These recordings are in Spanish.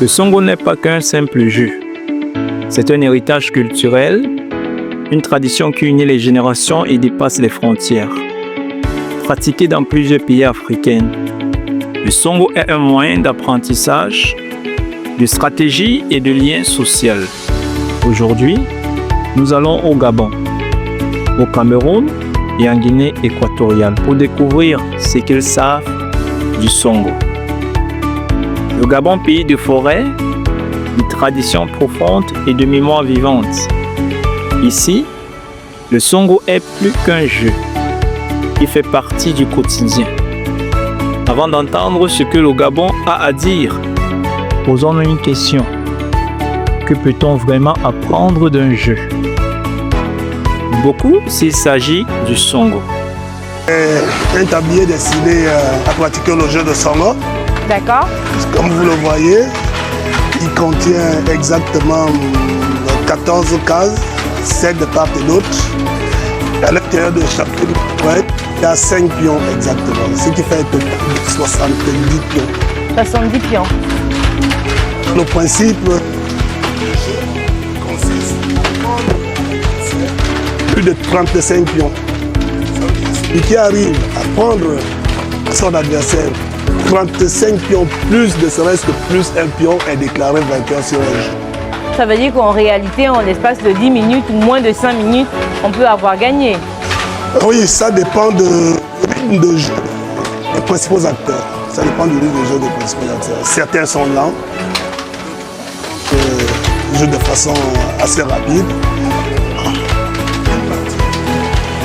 Le Songo n'est pas qu'un simple jeu. C'est un héritage culturel, une tradition qui unit les générations et dépasse les frontières. Pratiqué dans plusieurs pays africains, le Songo est un moyen d'apprentissage, de stratégie et de lien social. Aujourd'hui, nous allons au Gabon, au Cameroun et en Guinée équatoriale pour découvrir ce qu'ils savent du Songo. Le Gabon, pays de forêts, de traditions profondes et de mémoire vivante. Ici, le Songo est plus qu'un jeu. Il fait partie du quotidien. Avant d'entendre ce que le Gabon a à dire, posons-nous une question. Que peut-on vraiment apprendre d'un jeu? Beaucoup s'il s'agit du Songo. Un tablier destiné à pratiquer le jeu de Songo. D'accord. Comme vous le voyez, il contient exactement 14 cases, 7 de part et d'autre. À l'intérieur de chacune, il y a 5 pions exactement, ce qui fait 70 pions. 70 pions. Le principe consiste à plus de 35 pions. Et qui arrive à prendre son adversaire 35 pions plus, ne serait-ce que plus un pion est déclaré vainqueur sur un jeu. Ça veut dire qu'en réalité, en l'espace de 10 minutes ou moins de 5 minutes, on peut avoir gagné. Oui, ça dépend du rythme de jeu des principaux acteurs. Ça dépend du rythme de jeu des principaux acteurs. Certains sont lents, jouent de façon assez rapide.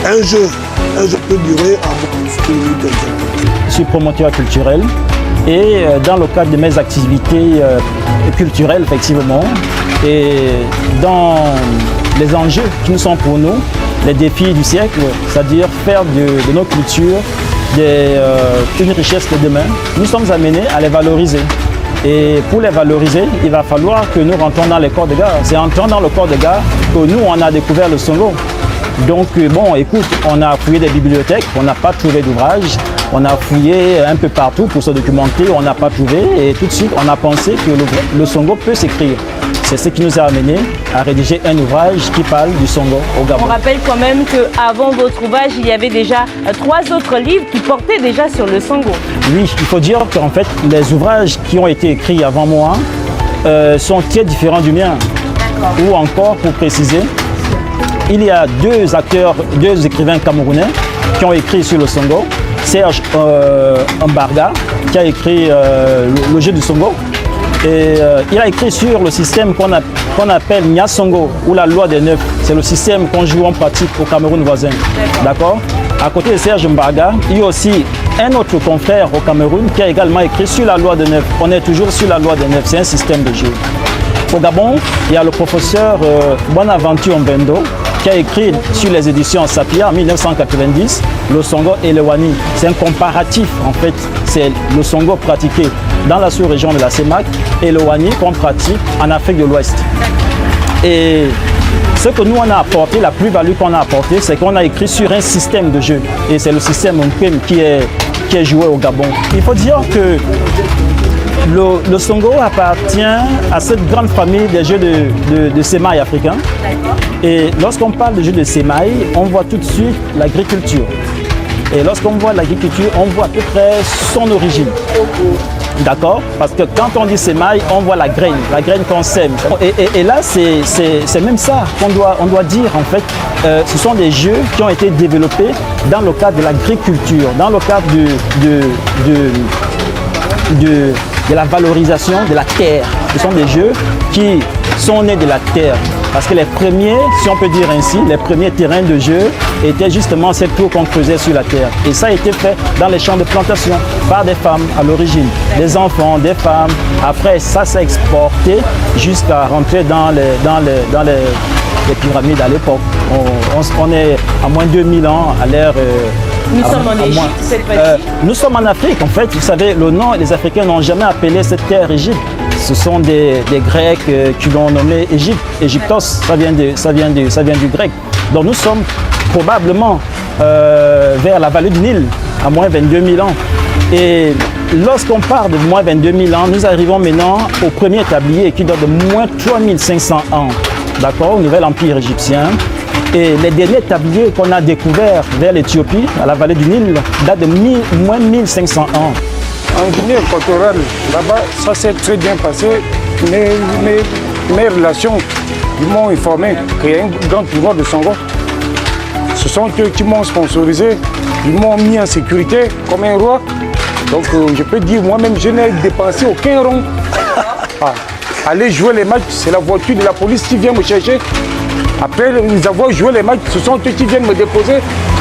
Un jeu peut durer en moins de 1 minute exactement. Je suis promoteur culturel et dans le cadre de mes activités culturelles, effectivement, et dans les enjeux qui nous sont pour nous, les défis du siècle, c'est-à-dire faire de nos cultures une richesse de demain, nous sommes amenés à les valoriser. Et pour les valoriser, il va falloir que nous rentrons dans les corps de gare. C'est en entrant dans le corps de gare que nous, on a découvert le Songo. Donc, bon, écoute, on a fouillé des bibliothèques, on n'a pas trouvé d'ouvrage, on a fouillé un peu partout pour se documenter, on n'a pas trouvé, et tout de suite, on a pensé que le Songo peut s'écrire. C'est ce qui nous a amené à rédiger un ouvrage qui parle du Songo au Gabon. On rappelle quand même qu'avant votre ouvrage, il y avait déjà 3 autres livres qui portaient déjà sur le Songo. Oui, il faut dire qu'en fait, les ouvrages qui ont été écrits avant moi sont très différents du mien. Ou encore, pour préciser, il y a 2 écrivains camerounais qui ont écrit sur le Songo. Serge Mbarga, qui a écrit le jeu du Songo. Et il a écrit sur le système qu'on appelle Nya Songo, ou la loi des 9. C'est le système qu'on joue en pratique au Cameroun voisin. D'accord? À côté de Serge Mbarga, il y a aussi un autre confrère au Cameroun qui a également écrit sur la loi des 9. On est toujours sur la loi des 9, c'est un système de jeu. Au Gabon, il y a le professeur Bonaventure Mbendo qui a écrit sur les éditions Sapia en 1990, le Songo et le Wani. C'est un comparatif en fait, c'est le Songo pratiqué dans la sous-région de la CEMAC et le Wani qu'on pratique en Afrique de l'Ouest. Et ce que nous on a apporté, la plus-value qu'on a apporté, c'est qu'on a écrit sur un système de jeu. Et c'est le système Mpem qui est joué au Gabon. Il faut dire que le Songo appartient à cette grande famille des jeux de sémailles africains. Et lorsqu'on parle de jeux de sémailles, on voit tout de suite l'agriculture. Et lorsqu'on voit l'agriculture, on voit à peu près son origine. D'accord? Parce que quand on dit sémaille, on voit la graine qu'on sème. Et là, c'est même ça qu'on doit dire en fait. Ce sont des jeux qui ont été développés dans le cadre de l'agriculture, dans le cadre de la valorisation de la terre. Ce sont des jeux qui sont nés de la terre. Parce que les premiers, si on peut dire ainsi, les premiers terrains de jeu étaient justement cette tour qu'on creusait sur la terre. Et ça a été fait dans les champs de plantation par des femmes à l'origine. Des enfants, des femmes. Après, ça s'est exporté jusqu'à rentrer dans les pyramides à l'époque. On est à moins de 2000 ans à l'ère... Nous sommes en Égypte cette fois-ci. Nous sommes en Afrique. En fait, vous savez, le nom, les Africains n'ont jamais appelé cette terre Égypte. Ce sont des Grecs qui l'ont nommé Égypte. Égyptos, ça vient du grec. Donc nous sommes probablement vers la vallée du Nil, à moins 22 000 ans. Et lorsqu'on part de moins 22 000 ans, nous arrivons maintenant au premier tablier qui date de moins 3500 ans, d'accord, au Nouvel Empire égyptien. Et les derniers tabliers qu'on a découverts vers l'Éthiopie, à la vallée du Nil, datent de moins 1500 ans. En Guinée équatoriale, là-bas, ça s'est très bien passé. Mes relations, ils m'ont informé qu'il y a un grand tournoi de Songo. Ce sont eux qui m'ont sponsorisé, ils m'ont mis en sécurité comme un roi. Donc je peux dire, moi-même, je n'ai dépensé aucun rond. Aller jouer les matchs, c'est la voiture de la police qui vient me chercher. Après avoir joué les matchs, ce sont eux qui viennent me déposer,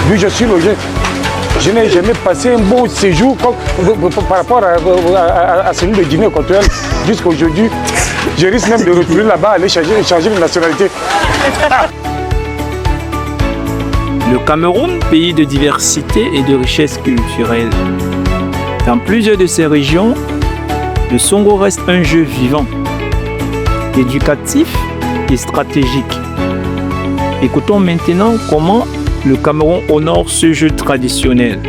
vu que je suis logé. Je n'ai jamais passé un beau séjour par rapport à celui de Guinée équatoriale jusqu'à aujourd'hui. Je risque même de retourner là-bas, aller changer de nationalité. Le Cameroun, pays de diversité et de richesse culturelle. Dans plusieurs de ces régions, le Songo reste un jeu vivant, éducatif et stratégique. Écoutons maintenant comment le Cameroun honore ce jeu traditionnel.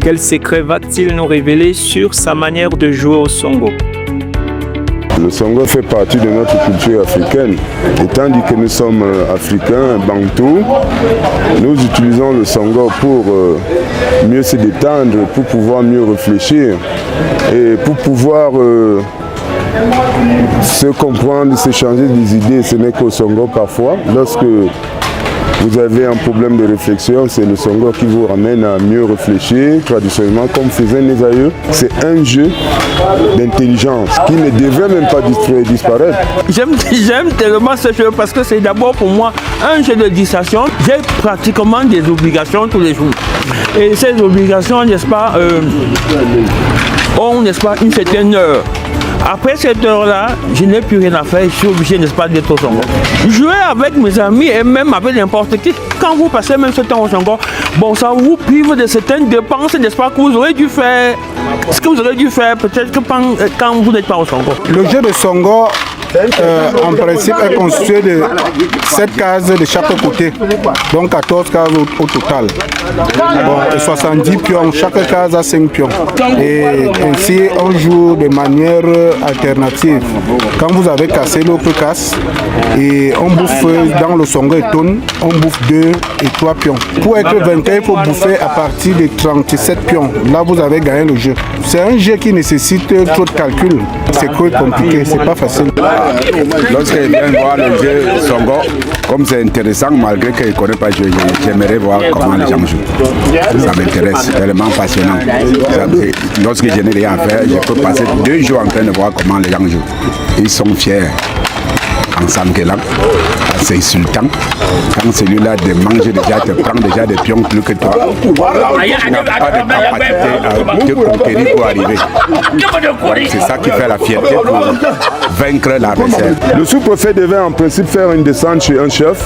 Quel secret va-t-il nous révéler sur sa manière de jouer au Songo? Le Songo fait partie de notre culture africaine. Étant dit que nous sommes africains, bantous, nous utilisons le Songo pour mieux se détendre, pour pouvoir mieux réfléchir et pour pouvoir se comprendre, s'échanger des idées. Ce n'est qu'au Songo parfois. Lorsque vous avez un problème de réflexion, c'est le Songo qui vous ramène à mieux réfléchir, traditionnellement comme faisaient les aïeux. C'est un jeu d'intelligence qui ne devrait même pas disparaître. J'aime tellement ce jeu parce que c'est d'abord pour moi un jeu de distraction. J'ai pratiquement des obligations tous les jours. Et ces obligations, n'est-ce pas, ont, n'est-ce pas, une certaine heure. Après cette heure-là, je n'ai plus rien à faire, je suis obligé, n'est-ce pas, d'être au Songo. Jouer avec mes amis et même avec n'importe qui, quand vous passez même ce temps au Songo, bon, ça vous prive de certaines dépenses, n'est-ce pas, que vous aurez dû faire. Ce que vous aurez dû faire, peut-être que quand vous n'êtes pas au Songo. Le jeu de Songo, en principe, est constitué de 7 cases de chaque côté, donc 14 cases au total. Bon, 70 pions, chaque case a 5 pions. Et ainsi, on joue de manière alternative. Quand vous avez cassé l'autre casse, et on bouffe dans le Songo et tourne, on bouffe 2 et 3 pions. Pour être vainqueur, il faut bouffer à partir de 37 pions. Là, vous avez gagné le jeu. C'est un jeu qui nécessite trop de calcul. C'est compliqué, c'est pas facile. Lorsque je viens voir le jeu Songo, comme c'est intéressant, malgré que je ne connais pas le jeu, j'aimerais voir comment les gens jouent. Ça m'intéresse, tellement passionnant. Lorsque je n'ai rien à faire, je peux passer 2 jours en train de voir comment les gens jouent. Ils sont fiers. En Sanguelan, c'est insultant. Quand celui-là te mange déjà, te prend déjà des pions plus que toi. Tu n'as pas de capacité à te conquérir pour arriver. C'est ça qui fait la fierté pour vaincre l'adversaire. Le sous-préfet devait en principe faire une descente chez un chef,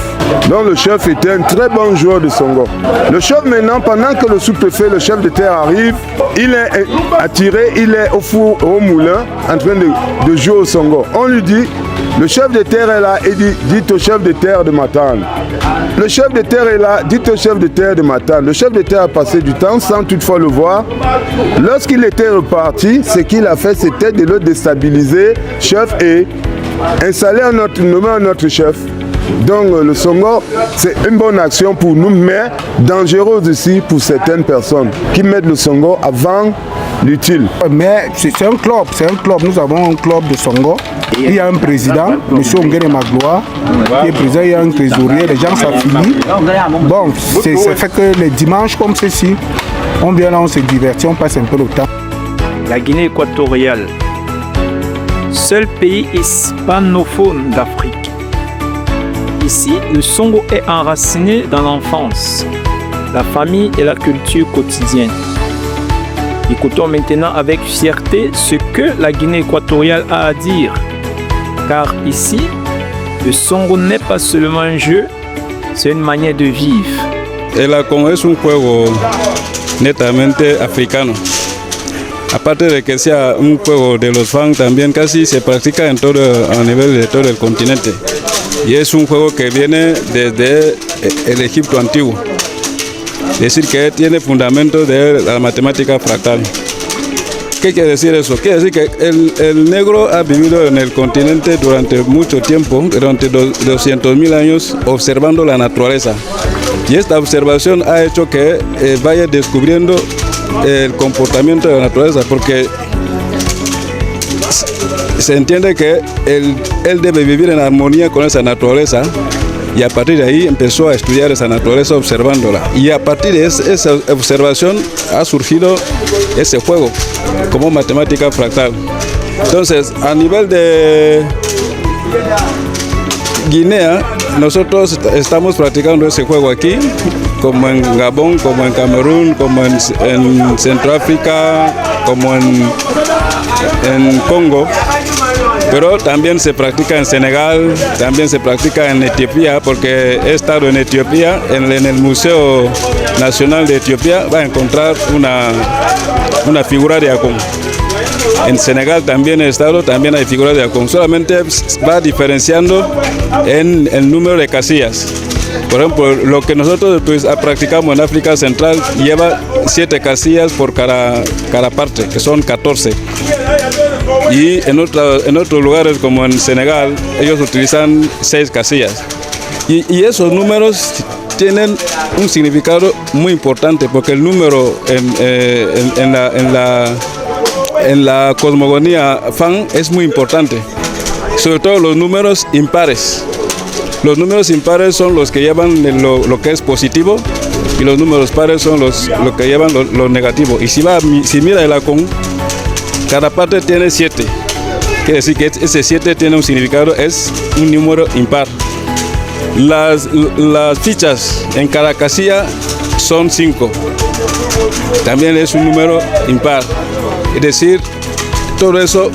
dont le chef était un très bon joueur de Songo. Le chef maintenant, pendant que le sous-préfet, le chef de terre arrive, il est attiré, il est au four, au moulin, en train de jouer au Songo. On lui dit, le chef de terre est là et dit, dites au chef de terre de m'attendre. Le chef de terre est là, dites au chef de terre de m'attendre. Le chef de terre a passé du temps sans toutefois le voir. Lorsqu'il était reparti, ce qu'il a fait, c'était de le déstabiliser, chef, et nommer un autre chef. Donc le Songo, c'est une bonne action pour nous, mais dangereuse aussi pour certaines personnes qui mettent le Songo avant l'utile. Mais c'est un club, nous avons un club de Songo. Il y a un président, M. Ongere Magloire, qui est président, il y a un trésorier, les gens s'affilient. Bon, c'est fait que les dimanches comme ceci, on vient là, on se divertit, on passe un peu le temps. La Guinée équatoriale, seul pays hispanophone d'Afrique. Ici, le Songo est enraciné dans l'enfance, la famille et la culture quotidienne. Écoutons maintenant avec fierté ce que la Guinée équatoriale a à dire. Car ici, le Songo n'est pas seulement un jeu, c'est une manière de vivre. El Congo es un juego netamente africano. Aparte de que sea un juego de los fans, también casi se practica a nivel de todo el continente. Y es un juego que viene desde el Egipto antiguo. Es decir, que tiene fundamentos de la matemática fractal. ¿Qué quiere decir eso? Quiere decir que el negro ha vivido en el continente durante mucho tiempo, durante 200.000 años, observando la naturaleza. Y esta observación ha hecho que vaya descubriendo el comportamiento de la naturaleza, porque se entiende que él debe vivir en armonía con esa naturaleza. Y a partir de ahí empezó a estudiar esa naturaleza observándola. Y a partir de esa observación ha surgido ese juego como matemática fractal. Entonces, a nivel de Guinea, nosotros estamos practicando ese juego aquí, como en Gabón, como en Camerún, como en Centroáfrica, como en Congo. Pero también se practica en Senegal, también se practica en Etiopía, porque he estado en Etiopía, en el Museo Nacional de Etiopía, va a encontrar una figura de Akon. En Senegal también he estado, también hay figuras de Akon. Solamente va diferenciando en el número de casillas. Por ejemplo, lo que nosotros practicamos en África Central lleva 7 casillas por cada parte, que son 14. Y en otros lugares como en Senegal, ellos utilizan 6 casillas. Y esos números tienen un significado muy importante, porque el número en la cosmogonía Fang es muy importante, sobre todo los números impares. Los números impares son los que llevan lo que es positivo, y los números pares son lo que llevan lo negativo. Y si mira el Akon, cada parte tiene 7. Quiere decir que ese 7 tiene un significado, es un número impar. Las fichas en cada casilla son 5. También es un número impar. Es decir, todo eso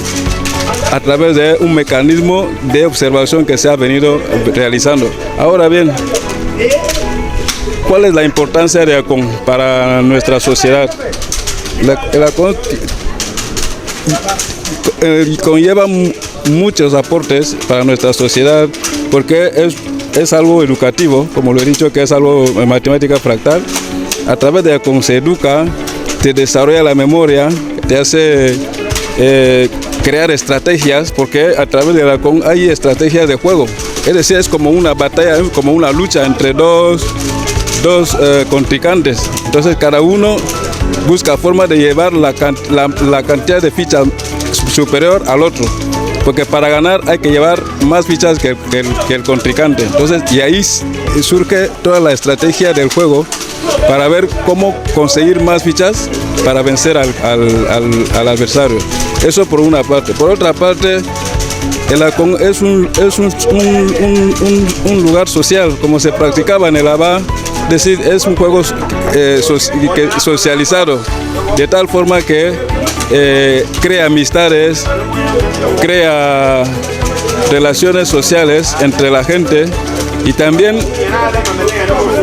a través de un mecanismo de observación que se ha venido realizando. Ahora bien, ¿cuál es la importancia de Akon para nuestra sociedad? El Akon conlleva muchos aportes para nuestra sociedad, porque es algo educativo, como lo he dicho, que es algo en matemática fractal. A través de Akon se educa, te desarrolla la memoria, te hace crear estrategias, porque a través de Akon hay estrategias de juego. Es decir, es como una batalla, como una lucha entre dos contrincantes. Entonces cada uno busca forma de llevar la cantidad de fichas superior al otro, porque para ganar hay que llevar más fichas que el contrincante. Entonces, y ahí surge toda la estrategia del juego para ver cómo conseguir más fichas para vencer al adversario. Eso por una parte. Por otra parte, el Akon es un lugar social, como se practicaba en el Aba. Es decir, es un juego socializado, de tal forma que crea amistades, crea relaciones sociales entre la gente, y también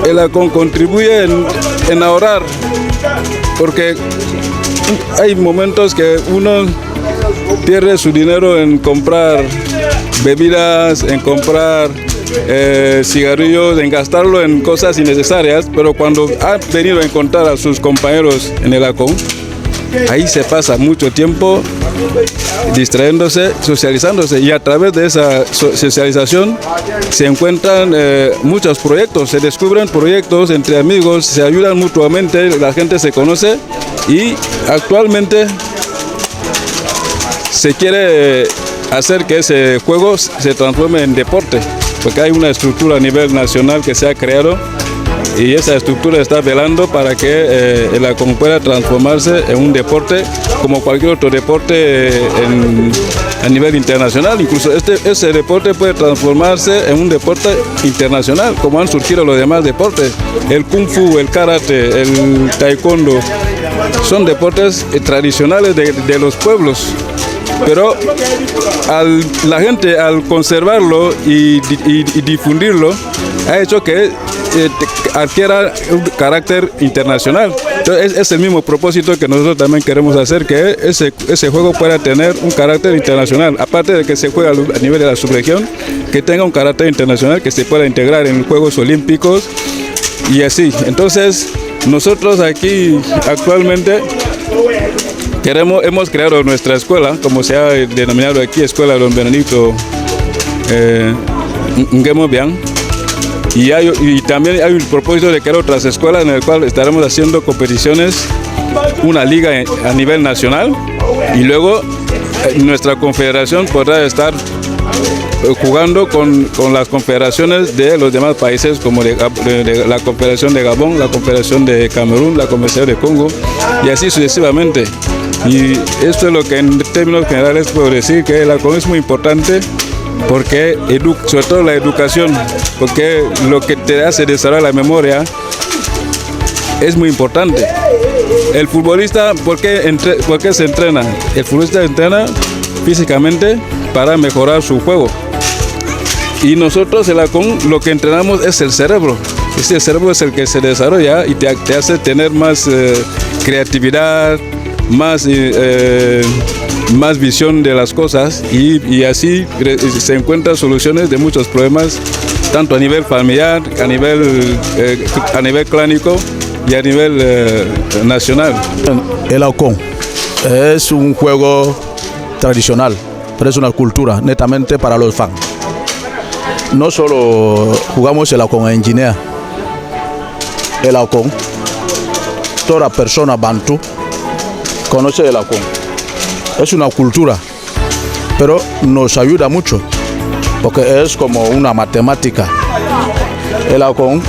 el Akon contribuye en ahorrar, porque hay momentos que uno pierde su dinero en comprar bebidas, en comprar cigarrillos, en gastarlo en cosas innecesarias, pero cuando ha venido a encontrar a sus compañeros en el Akon, ahí se pasa mucho tiempo distrayéndose, socializándose, y a través de esa socialización se encuentran muchos proyectos, se descubren proyectos entre amigos, se ayudan mutuamente, la gente se conoce, y actualmente se quiere hacer que ese juego se transforme en deporte, porque hay una estructura a nivel nacional que se ha creado, y esa estructura está velando para que el Akon pueda transformarse en un deporte como cualquier otro deporte a nivel internacional. Incluso ese deporte puede transformarse en un deporte internacional, como han surgido los demás deportes. El kung fu, el karate, el taekwondo, son deportes tradicionales de los pueblos. Pero la gente, al conservarlo y difundirlo, ha hecho que adquiera un carácter internacional. Entonces, es el mismo propósito que nosotros también queremos hacer, que ese juego pueda tener un carácter internacional. Aparte de que se juega a nivel de la subregión, que tenga un carácter internacional, que se pueda integrar en Juegos Olímpicos y así. Entonces, nosotros aquí actualmente hemos creado nuestra escuela, como se ha denominado aquí, Escuela Don Benedicto Nguemobian. Y también hay un propósito de crear otras escuelas en el cual estaremos haciendo competiciones, una liga a nivel nacional, y luego nuestra confederación podrá estar jugando con las confederaciones de los demás países, como de la Confederación de Gabón, la Confederación de Camerún, la Confederación de Congo, y así sucesivamente. Y esto es lo que en términos generales puedo decir, que el ACON es muy importante, porque sobre todo la educación, porque lo que te hace desarrollar la memoria es muy importante. El futbolista, ¿por qué se entrena? El futbolista entrena físicamente para mejorar su juego. Y nosotros en la ACON lo que entrenamos es el cerebro. Este cerebro es el que se desarrolla y te hace tener más creatividad, más visión de las cosas, y así se encuentran soluciones de muchos problemas, tanto a nivel familiar, a nivel clánico y a nivel nacional. El ACON es un juego tradicional, pero es una cultura netamente para los fans. No solo jugamos el ACON en Guinea, el ACON, toda persona bantú conoce el ACON. Es una cultura, pero nos ayuda mucho, porque es como una matemática. El ACON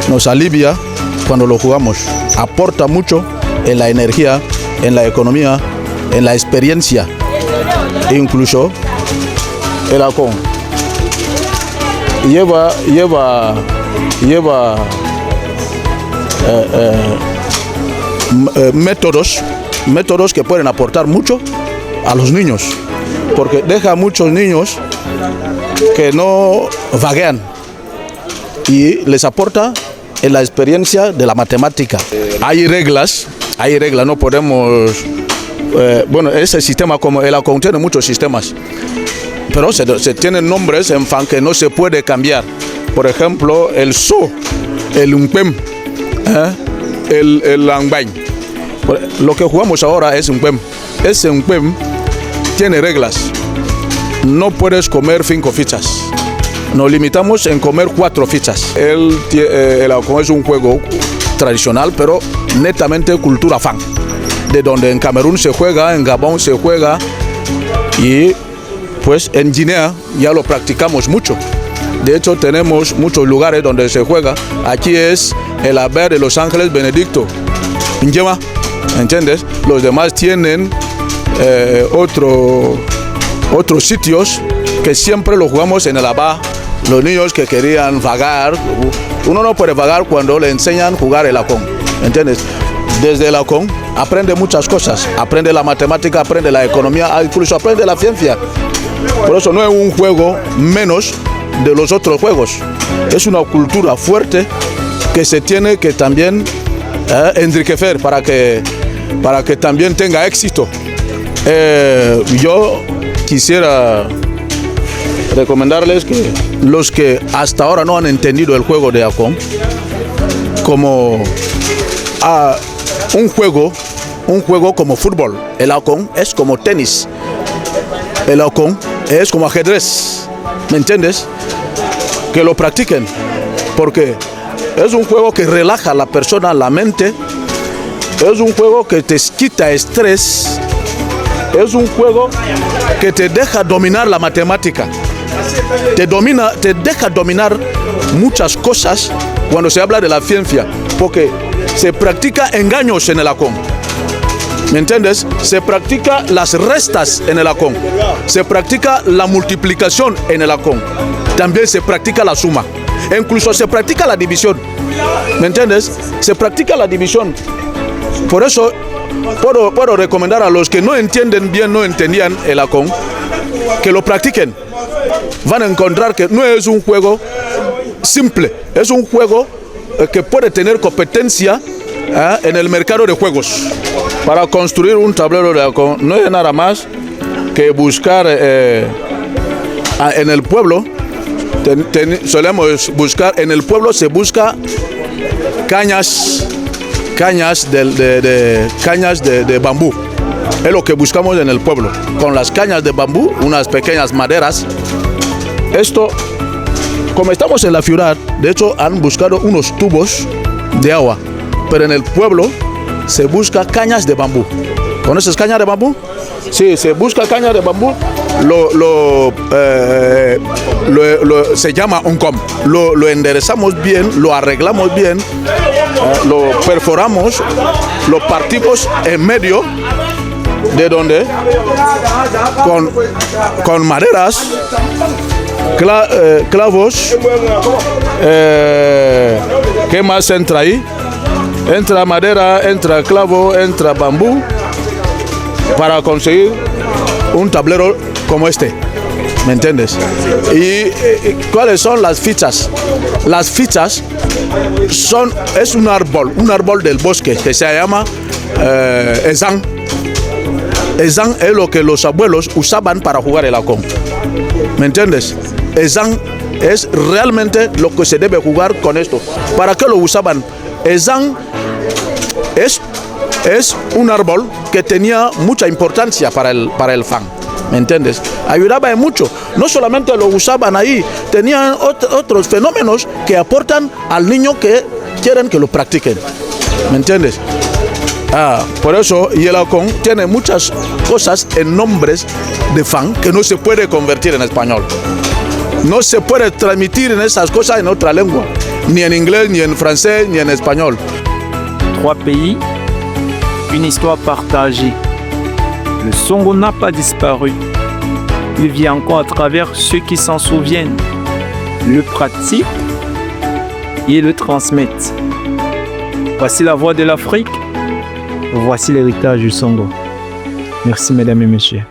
nos alivia cuando lo jugamos, aporta mucho en la energía, en la economía, en la experiencia. Incluso el ACON lleva métodos que pueden aportar mucho a los niños, porque deja a muchos niños que no vaguean y les aporta en la experiencia de la matemática. Hay reglas, no podemos... ese sistema, como el ACON tiene muchos sistemas, pero se tienen nombres en fan que no se puede cambiar. Por ejemplo, el So, el Umpem, el Langbain. Lo que jugamos ahora es Umpem. Ese Umpem tiene reglas. No puedes comer 5 fichas. Nos limitamos en comer 4 fichas. El ACON es un juego tradicional, pero netamente cultura fan. De donde en Camerún se juega, en Gabón se juega, y pues en Guinea ya lo practicamos mucho. De hecho, tenemos muchos lugares donde se juega. Aquí es el haber de Los Ángeles Benedicto Nguema, ¿entiendes? Los demás tienen otros sitios que siempre lo jugamos en el ABA. Los niños que querían vagar, uno no puede vagar cuando le enseñan a jugar el ACON, ¿entiendes? Desde el ACON aprende muchas cosas, aprende la matemática, aprende la economía, incluso aprende la ciencia. Por eso no es un juego menos de los otros juegos. Es una cultura fuerte que se tiene que también enriquecer para que también tenga éxito. Yo quisiera recomendarles que los que hasta ahora no han entendido el juego de ACON como un juego como fútbol. El ACON es como tenis. El ACON es como ajedrez. ¿Me entiendes? Que lo practiquen, porque es un juego que relaja a la persona, la mente. Es un juego que te quita estrés. Es un juego que te deja dominar la matemática. Te deja dominar muchas cosas cuando se habla de la ciencia, porque se practica engaños en el ACON. ¿Me entiendes? Se practica las restas en el ACON. Se practica la multiplicación en el ACON. También se practica la suma. E incluso se practica la división. ¿Me entiendes? Se practica la división. Por eso puedo recomendar a los que no entendían el ACON, que lo practiquen. Van a encontrar que no es un juego simple. Es un juego que puede tener competencia en el mercado de juegos. Para construir un tablero de ACON no es nada más que buscar en el pueblo. Solemos buscar en el pueblo, se busca cañas de bambú. es lo que buscamos en el pueblo. Con las cañas de bambú, unas pequeñas maderas. Esto, como estamos en la ciudad, de hecho han buscado unos tubos de agua, pero en el pueblo se busca cañas de bambú. ¿Conoces cañas de bambú? Sí, se busca cañas de bambú, se llama un com. Lo enderezamos bien, lo arreglamos bien, lo perforamos, lo partimos en medio, de donde con maderas, clavos, ¿qué más entra ahí? Entra madera, entra clavo, entra bambú, para conseguir un tablero como este, ¿me entiendes? ¿Y cuáles son las fichas? Las fichas es un árbol del bosque que se llama ezán. Ezán es lo que los abuelos usaban para jugar el halcón, ¿me entiendes? Ezán es realmente lo que se debe jugar con esto. ¿Para qué lo usaban? Ezán es un árbol que tenía mucha importancia para el fan, ¿me entiendes? Ayudaba en mucho. No solamente lo usaban ahí, tenían otros fenómenos que aportan al niño que quieren que lo practiquen, ¿me entiendes? Por eso, y el halcón tiene muchas cosas en nombres de fan que no se puede convertir en español. No se puede transmitir en esas cosas en otra lengua, ni en inglés, ni en francés, ni en español. 3 pays, une histoire partagée. Le Songo n'a pas disparu. Il vit encore à travers ceux qui s'en souviennent, le pratiquent et le transmettent. Voici la voix de l'Afrique. Voici l'héritage du Songo. Merci mesdames et messieurs.